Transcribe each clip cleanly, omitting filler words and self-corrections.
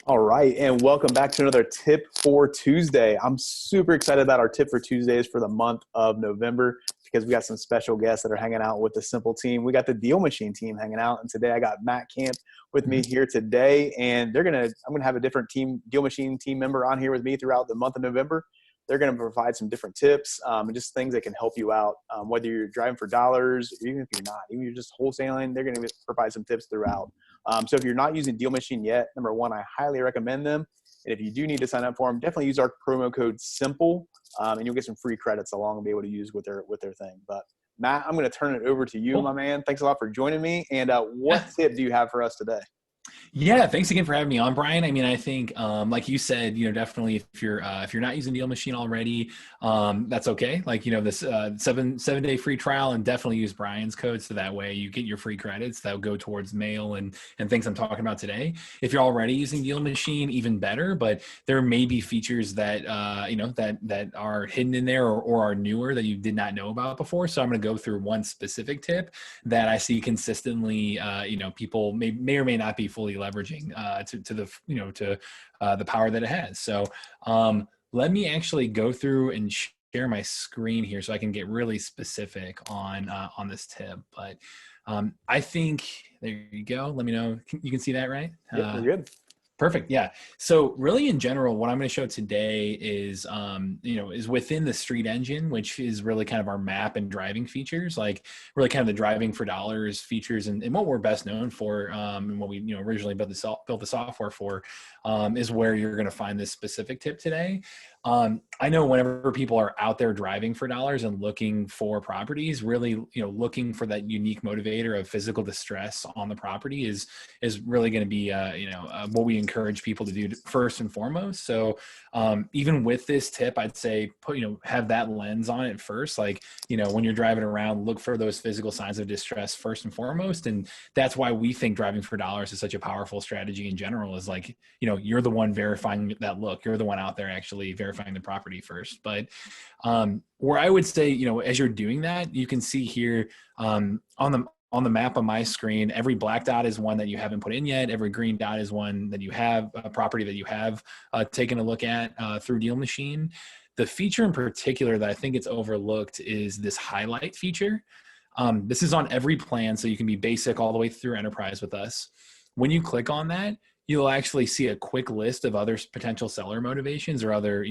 All right, and welcome back to another Tip for Tuesday. I'm super excited about our Tip for Tuesdays for the month of November because we got some special guests that are hanging out with the Simple team. We got the Deal Machine team hanging out, and today I got Matt Kamp with me here today, and I'm gonna have a different Deal Machine team member on here with me throughout the month of November. They're going to provide some different tips and just things that can help you out, whether you're driving for dollars, even if you're not, even if you're just wholesaling, they're going to provide some tips throughout. So if you're not using Deal Machine yet, number one, I highly recommend them. And if you do need to sign up for them, definitely use our promo code SIMPLE, and you'll get some free credits along and be able to use with their thing. But Matt, I'm going to turn it over to you, my Cool. man. Thanks a lot for joining me. And what Yeah. tip do you have for us today? Yeah. Thanks again for having me on, Brian. I mean, I think, like you said, definitely if you're not using Deal Machine already, that's okay. Like, this seven-day free trial, and definitely use Brian's code so that way you get your free credits that will go towards mail and things I'm talking about today. If you're already using Deal Machine, even better. But there may be features that that are hidden in there or are newer that you did not know about before. So I'm going to go through one specific tip that I see consistently. People may or may not be fully leveraging to the the power that it has. So let me actually go through and share my screen here so I can get really specific on this tip. But I think there you go. Let me know. You can see that, right? Yep, we're good. Perfect. Yeah. So really in general, what I'm going to show today is, is within the street engine, which is really kind of our map and driving features, like really kind of the driving for dollars features and what we're best known for, and what we, originally built the software for, is where you're going to find this specific tip today. I know whenever people are out there driving for dollars and looking for properties, really, looking for that unique motivator of physical distress on the property is really going to be, what we encourage people to do first and foremost. So even with this tip, I'd say have that lens on it first. Like, when you're driving around, look for those physical signs of distress first and foremost. And that's why we think driving for dollars is such a powerful strategy in general, is like, you're the one verifying that look. You're the one out there actually verifying the property first. But where I would say, as you're doing that, you can see here on the map on my screen, every black dot is one that you haven't put in yet. Every green dot is one that you have, a property that you have taken a look at through Deal Machine. The feature in particular that I think it's overlooked is this highlight feature. This is on every plan, so you can be basic all the way through enterprise with us. When you click on that, you'll actually see a quick list of other potential seller motivations or other,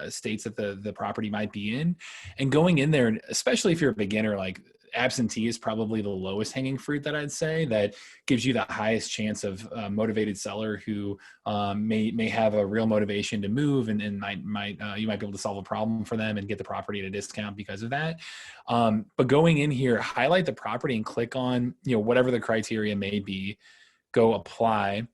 states that the property might be in. And going in there, especially if you're a beginner, like absentee is probably the lowest hanging fruit that I'd say that gives you the highest chance of a motivated seller who may have a real motivation to move and might you might be able to solve a problem for them and get the property at a discount because of that. But going in here, highlight the property and click on, whatever the criteria may be, go apply,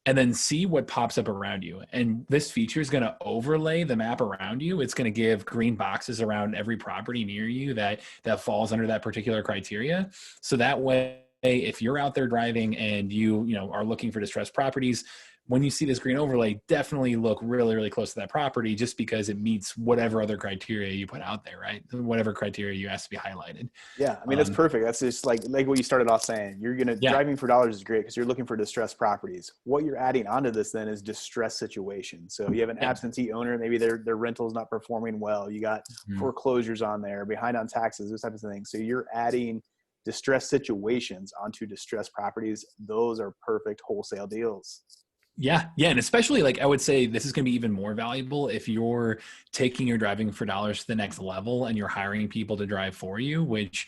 and then see what pops up around you. And this feature is going to overlay the map around you. It's going to give green boxes around every property near you that falls under that particular criteria. So that way, if you're out there driving and you are looking for distressed properties, when you see this green overlay, definitely look really, really close to that property, just because it meets whatever other criteria you put out there, right? Whatever criteria you ask to be highlighted. Yeah, I mean, that's perfect. That's just like what you started off saying. Yeah. Driving for dollars is great because you're looking for distressed properties. What you're adding onto this then is distress situation. So you have an Yep. absentee owner, maybe their rental is not performing well. You got Mhm. foreclosures on there, behind on taxes, those types of things. So you're adding distress situations onto distressed properties. Those are perfect wholesale deals. Yeah. Yeah. And especially, like, I would say this is going to be even more valuable if you're taking your driving for dollars to the next level and you're hiring people to drive for you, which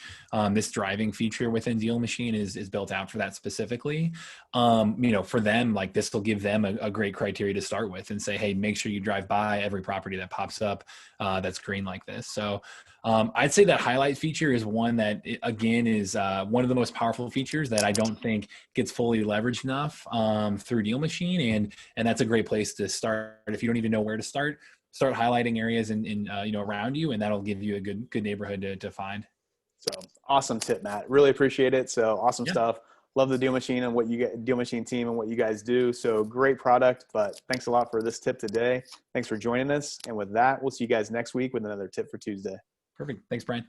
this driving feature within Deal Machine is built out for that specifically. For them, like, this will give them a great criteria to start with and say, hey, make sure you drive by every property that pops up that's green like this. So I'd say that highlight feature is one that, again, is one of the most powerful features that I don't think gets fully leveraged enough through Deal Machine, and that's a great place to start. If you don't even know where to start highlighting areas in around you, and that'll give you a good neighborhood to find. So awesome tip, Matt. Really appreciate it. So awesome Yeah. stuff. Love the Deal Machine and what you get, Deal Machine team and what you guys do. So great product, but thanks a lot for this tip today. Thanks for joining us. And with that, we'll see you guys next week with another tip for Tuesday. Perfect. Thanks, Brian.